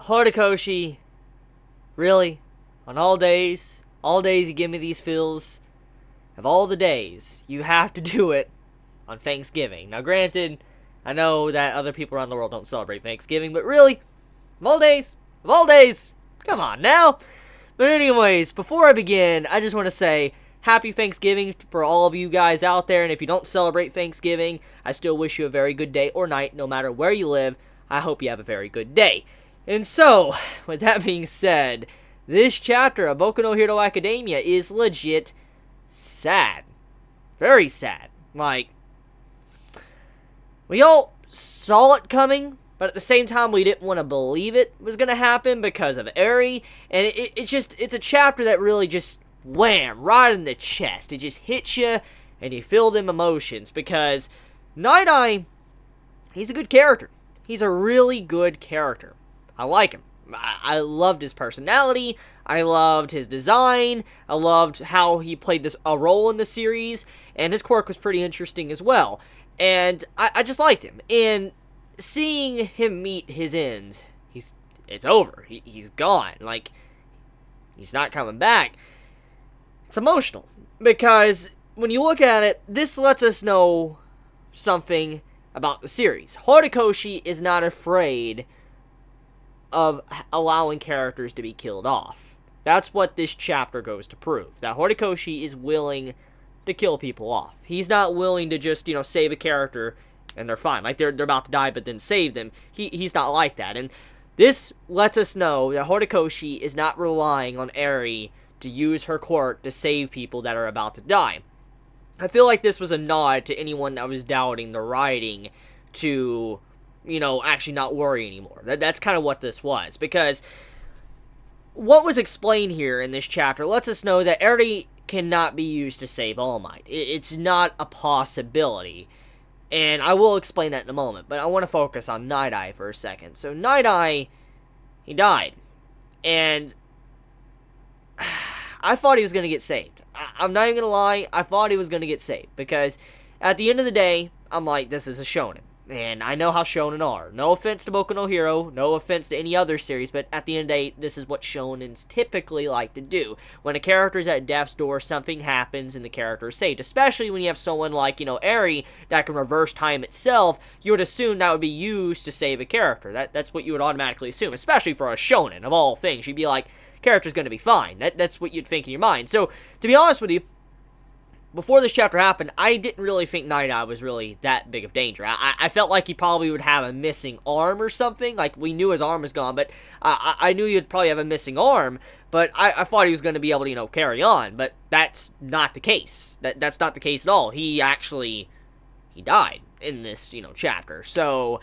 Horikoshi, really? On all days you give me these feels. Of all the days, you have to do it on Thanksgiving. Now granted, I know that other people around the world don't celebrate Thanksgiving, but really, of all days, come on now. But anyways, before I begin, I just want to say happy Thanksgiving for all of you guys out there, and if you don't celebrate Thanksgiving, I still wish you a very good day or night, no matter where you live. I hope you have a very good day. And so, with that being said, this chapter of Boku no Hero Academia is legit sad. Very sad. Like, we all saw it coming, but at the same time, we didn't want to believe it was going to happen because of Eri. And it's a chapter that really just, wham, right in the chest. It just hits you, and you feel them emotions. Because Nighteye, he's a good character. He's a really good character. I like him. I loved his personality. I loved his design. I loved how he played a role in the series. And his quirk was pretty interesting as well. And I just liked him. And seeing him meet his end, it's over. He's gone. Like, he's not coming back. It's emotional. Because when you look at it, this lets us know something about the series. Horikoshi is not afraid of allowing characters to be killed off. That's what this chapter goes to prove. That Horikoshi is willing to kill people off. He's not willing to just, save a character and they're fine. Like, they're about to die, but then save them. He's not like that. And this lets us know that Horikoshi is not relying on Eri to use her quirk to save people that are about to die. I feel like this was a nod to anyone that was doubting the writing to, actually not worry anymore. That's kind of what this was. Because what was explained here in this chapter lets us know that Eri cannot be used to save All Might. It's not a possibility. And I will explain that in a moment. But I want to focus on Nighteye for a second. So Nighteye, he died. And I thought he was going to get saved. I'm not even going to lie. I thought he was going to get saved. Because at the end of the day, I'm like, this is a shonen. And I know how shonen are. No offense to Boku no Hero, no offense to any other series, but at the end of the day, this is what shonens typically like to do. When a character's at death's door, something happens and the character is saved. Especially when you have someone like, Eri that can reverse time itself, you would assume that would be used to save a character. That's what you would automatically assume, especially for a shonen, of all things. You'd be like, character's going to be fine. That's what you'd think in your mind. So, to be honest with you, before this chapter happened, I didn't really think Nighteye was really that big of danger. I felt like he probably would have a missing arm or something. Like, we knew his arm was gone, but I knew he would probably have a missing arm. But I thought he was going to be able to, carry on. But that's not the case. That's not the case at all. He died in this, chapter. So,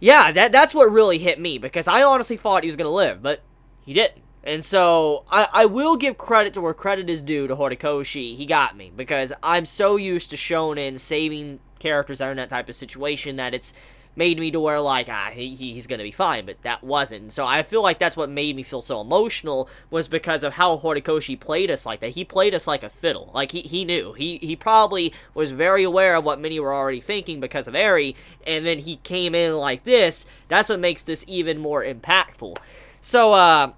yeah, that's what really hit me. Because I honestly thought he was going to live, but he didn't. And so, I will give credit to where credit is due to Horikoshi. He got me, because I'm so used to shonen saving characters that are in that type of situation that it's made me to where, like, he's gonna be fine, but that wasn't. So I feel like that's what made me feel so emotional, was because of how Horikoshi played us like that. He played us like a fiddle. Like, he knew. He probably was very aware of what many were already thinking because of Eri, and then he came in like this. That's what makes this even more impactful. So,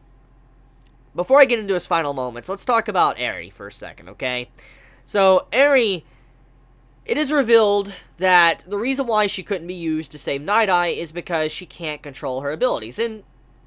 before I get into his final moments, let's talk about Eri for a second, okay? So, Eri, it is revealed that the reason why she couldn't be used to save Nighteye is because she can't control her abilities. And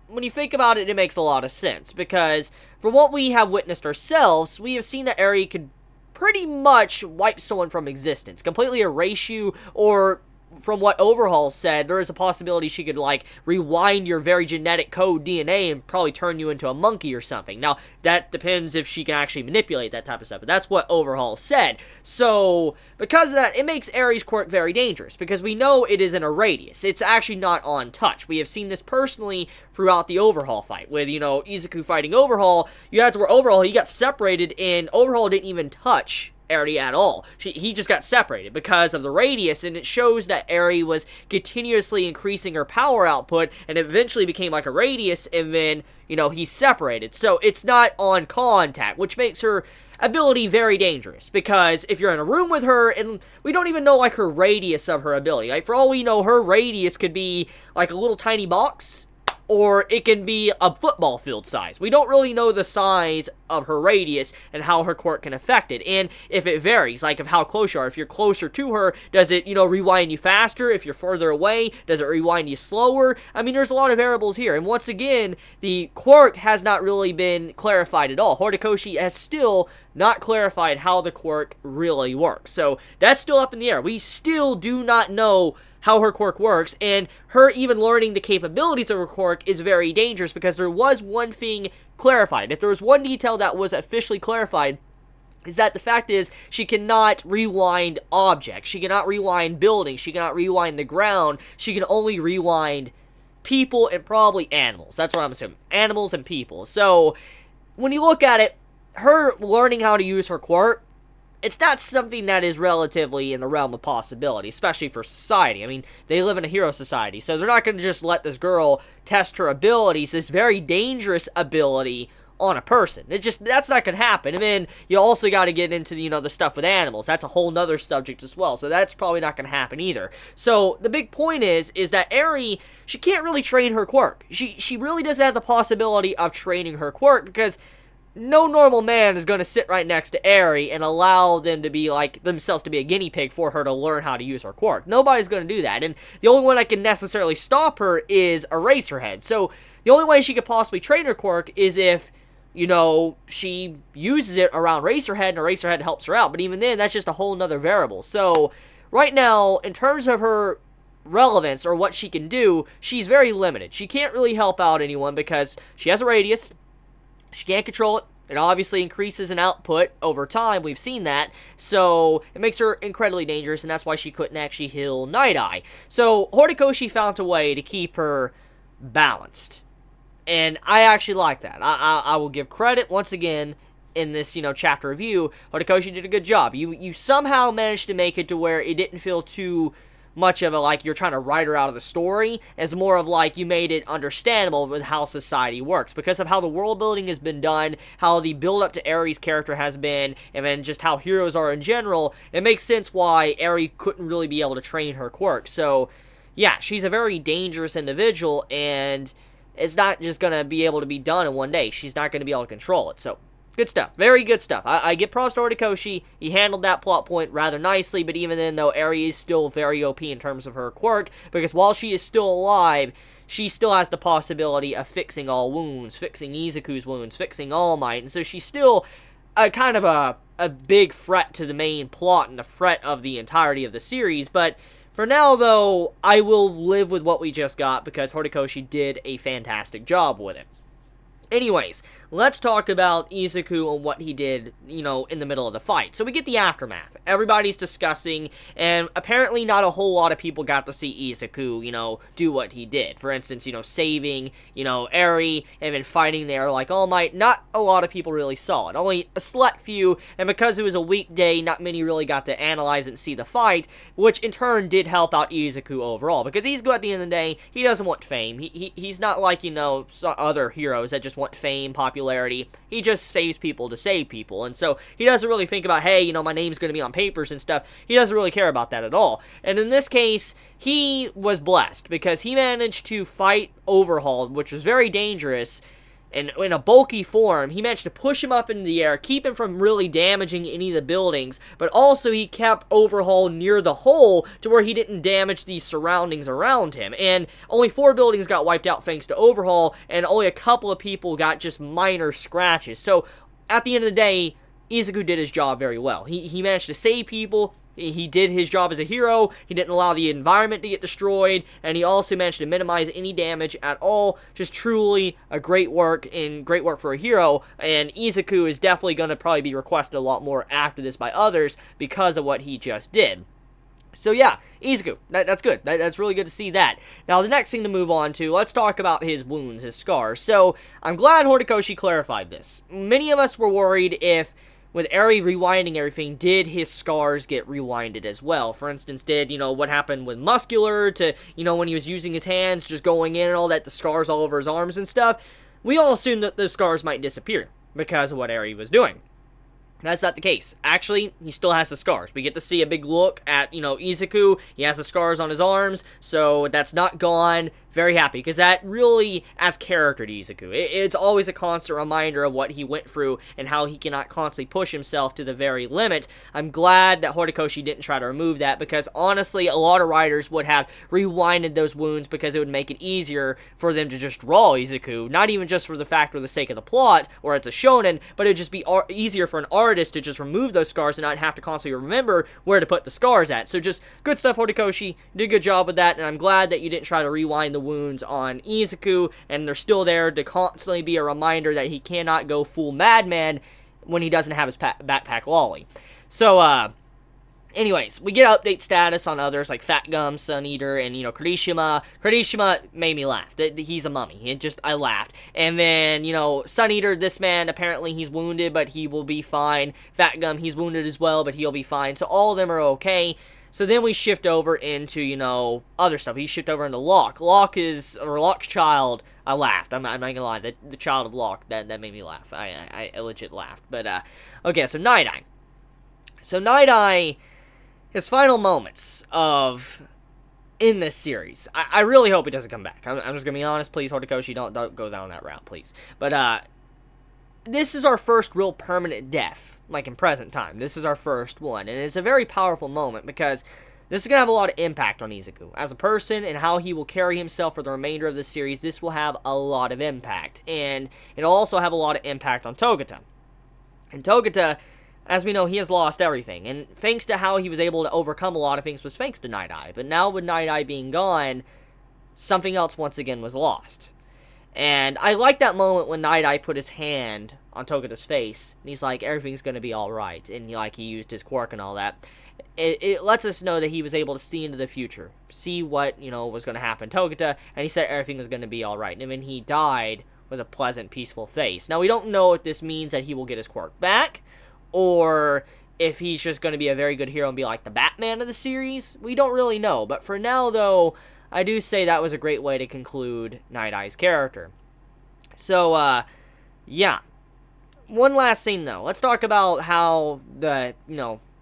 when you think about it, it makes a lot of sense. Because from what we have witnessed ourselves, we have seen that Eri could pretty much wipe someone from existence. Completely erase you, or from what Overhaul said, there is a possibility she could, like, rewind your very genetic code DNA and probably turn you into a monkey or something. Now, that depends if she can actually manipulate that type of stuff, but that's what Overhaul said. So, because of that, it makes Eri's quirk very dangerous, because we know it is in a radius. It's actually not on touch. We have seen this personally throughout the Overhaul fight, with, Izuku fighting Overhaul. You had to where Overhaul, he got separated, and Overhaul didn't even touch Eri at all. He just got separated because of the radius, and it shows that Eri was continuously increasing her power output, and eventually became like a radius, and then, he's separated. So it's not on contact, which makes her ability very dangerous, because if you're in a room with her, and we don't even know, like, her radius of her ability. Like, for all we know, her radius could be, like, a little tiny box, or it can be a football field size. We don't really know the size of her radius and how her quirk can affect it, and if it varies, like of how close you are. If you're closer to her, does it, rewind you faster? If you're further away, does it rewind you slower? I mean, there's a lot of variables here, and once again, the quirk has not really been clarified at all. Horikoshi has still not clarified how the quirk really works, so that's still up in the air. We still do not know how her quirk works, and her even learning the capabilities of her quirk is very dangerous, because there was one thing clarified. If there was one detail that was officially clarified, is that the fact is, she cannot rewind objects, she cannot rewind buildings, she cannot rewind the ground, she can only rewind people and probably animals. That's what I'm assuming. Animals and people. So, when you look at it, her learning how to use her quirk, it's not something that is relatively in the realm of possibility, especially for society. I mean, they live in a hero society, so they're not going to just let this girl test her abilities, this very dangerous ability, on a person. That's not going to happen. And then you also got to get into, the stuff with animals. That's a whole nother subject as well, so that's probably not going to happen either. So, the big point is that Eri, she can't really train her quirk. She really doesn't have the possibility of training her quirk, because no normal man is going to sit right next to Eri and allow them to be themselves to be a guinea pig for her to learn how to use her quirk. Nobody's going to do that, and the only one that can necessarily stop her is Eraserhead. So the only way she could possibly train her quirk is if, she uses it around Eraserhead and Eraserhead helps her out. But even then, that's just a whole nother variable. So right now, in terms of her relevance or what she can do, she's very limited. She can't really help out anyone because she has a radius. She can't control it. It obviously increases in output over time. We've seen that. So, it makes her incredibly dangerous, and that's why she couldn't actually heal Nighteye. So, Horikoshi found a way to keep her balanced. And I actually like that. I will give credit, once again, in this, chapter review. Horikoshi did a good job. You somehow managed to make it to where it didn't feel too much of a, you're trying to write her out of the story, as more of, you made it understandable with how society works, because of how the world building has been done, how the build-up to Eri's character has been, and then just how heroes are in general. It makes sense why Eri couldn't really be able to train her quirk. So, yeah, she's a very dangerous individual, and it's not just going to be able to be done in one day. She's not going to be able to control it, so good stuff. Very good stuff. I give props to Horikoshi. He handled that plot point rather nicely, but even then, though, Eri is still very OP in terms of her quirk, because while she is still alive, she still has the possibility of fixing all wounds, fixing Izuku's wounds, fixing All Might, and so she's still kind of a big threat to the main plot and the threat of the entirety of the series. But for now, though, I will live with what we just got, because Horikoshi did a fantastic job with it. Anyways, let's talk about Izuku and what he did, in the middle of the fight. So we get the aftermath. Everybody's discussing, and apparently not a whole lot of people got to see Izuku, do what he did. For instance, saving, Eri, and then fighting there like All Might. Not a lot of people really saw it. Only a select few, and because it was a weekday, not many really got to analyze and see the fight, which in turn did help out Izuku overall. Because Izuku, at the end of the day, he doesn't want fame. He's not like, other heroes that just want fame, popularity. He just saves people to save people, and so he doesn't really think about, hey, my name's going to be on papers and stuff. He doesn't really care about that at all. And in this case, he was blessed, because he managed to fight Overhaul, which was very dangerous, and in a bulky form. He managed to push him up into the air, keep him from really damaging any of the buildings, but also he kept Overhaul near the hole to where he didn't damage the surroundings around him. And only 4 buildings got wiped out thanks to Overhaul, and only a couple of people got just minor scratches. So, at the end of the day, Izuku did his job very well. He managed to save people. He did his job as a hero. He didn't allow the environment to get destroyed, and he also managed to minimize any damage at all. Just truly a great work, and great work for a hero, and Izuku is definitely going to probably be requested a lot more after this by others because of what he just did. So yeah, Izuku, that's good. That's really good to see that. Now, the next thing to move on to, let's talk about his wounds, his scars. So, I'm glad Horikoshi clarified this. Many of us were worried if with Eri rewinding everything, did his scars get rewinded as well? For instance, did, what happened with Muscular to, when he was using his hands, just going in and all that, the scars all over his arms and stuff? We all assumed that those scars might disappear because of what Eri was doing. That's not the case. Actually, he still has the scars. We get to see a big look at, Izuku. He has the scars on his arms, so that's not gone. Very happy, because that really adds character to Izuku. It's always a constant reminder of what he went through and how he cannot constantly push himself to the very limit. I'm glad that Horikoshi didn't try to remove that, because honestly, a lot of writers would have rewinded those wounds because it would make it easier for them to just draw Izuku. Not even just for the fact or the sake of the plot, or it's a shonen, but it would just be easier for an artist to just remove those scars and not have to constantly remember where to put the scars at. So just good stuff, Horikoshi. Did a good job with that, and I'm glad that you didn't try to rewind the wounds on Izuku, and they're still there to constantly be a reminder that he cannot go full madman when he doesn't have his backpack lolly. So, anyways, we get update status on others like Fat Gum, Sun Eater, and, Kirishima. Kirishima made me laugh. He's a mummy. I laughed. And then, Sun Eater, this man, apparently he's wounded, but he will be fine. Fat Gum, he's wounded as well, but he'll be fine. So all of them are okay. So then we shift over into, other stuff. We shift over into Locke. Locke's child, I laughed. I'm not gonna lie. The child of Locke, that made me laugh. I legit laughed. But, okay, so Nighteye. So Nighteye, his final moments in this series. I really hope he doesn't come back. I'm just gonna be honest. Please, Horikoshi, don't go down that route, please. But, this is our first real permanent death. Like in present time. This is our first one. And it's a very powerful moment because this is going to have a lot of impact on Izuku. As a person and how he will carry himself for the remainder of the series, this will have a lot of impact. And it'll also have a lot of impact on Togata. And Togata, as we know, he has lost everything. And thanks to how he was able to overcome a lot of things was thanks to Nighteye. But now with Nighteye being gone, something else once again was lost. And I like that moment when Nighteye put his hand on Togata's face, and he's like, everything's gonna be alright, and he used his quirk and all that. It lets us know that he was able to see into the future, see what, was gonna happen to Togata, and he said everything was gonna be alright, and then he died with a pleasant, peaceful face. Now, we don't know if this means that he will get his quirk back, or if he's just gonna be a very good hero and be like the Batman of the series. We don't really know, but for now, though, I do say that was a great way to conclude Night-Eye's character. So, yeah. One last thing, though. Let's talk about how the,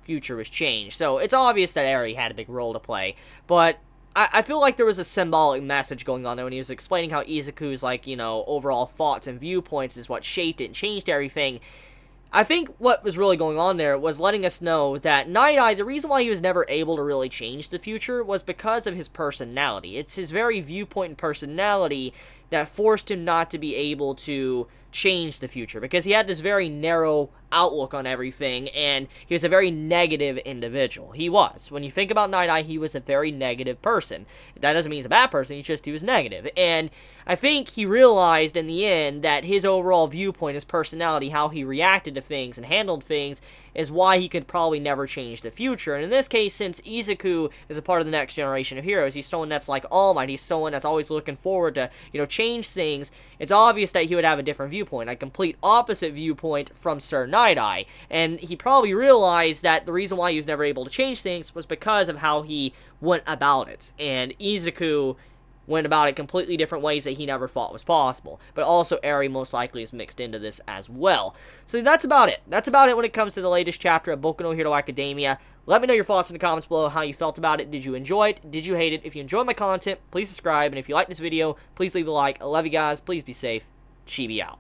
future was changed. So, it's obvious that Eri had a big role to play, but I feel like there was a symbolic message going on there when he was explaining how Izuku's, overall thoughts and viewpoints is what shaped it and changed everything. I think what was really going on there was letting us know that Nighteye, the reason why he was never able to really change the future was because of his personality. It's his very viewpoint and personality that forced him not to be able to change the future, because he had this very narrow outlook on everything, and he was a very negative individual. He was. When you think about Nighteye, he was a very negative person. That doesn't mean he's a bad person, he was negative. And I think he realized in the end that his overall viewpoint, his personality, how he reacted to things and handled things, is why he could probably never change the future. And in this case, since Izuku is a part of the next generation of heroes, he's someone that's like All Might, he's someone that's always looking forward to, change things, it's obvious that he would have a different viewpoint, a complete opposite viewpoint from Sir Nighteye. And he probably realized that the reason why he was never able to change things was because of how he went about it. And Izuku went about it completely different ways that he never thought was possible. But also, Eri most likely is mixed into this as well. So that's about it. That's about it when it comes to the latest chapter of Boku no Hero Academia. Let me know your thoughts in the comments below, how you felt about it. Did you enjoy it? Did you hate it? If you enjoyed my content, please subscribe. And if you like this video, please leave a like. I love you guys. Please be safe. Chibi out.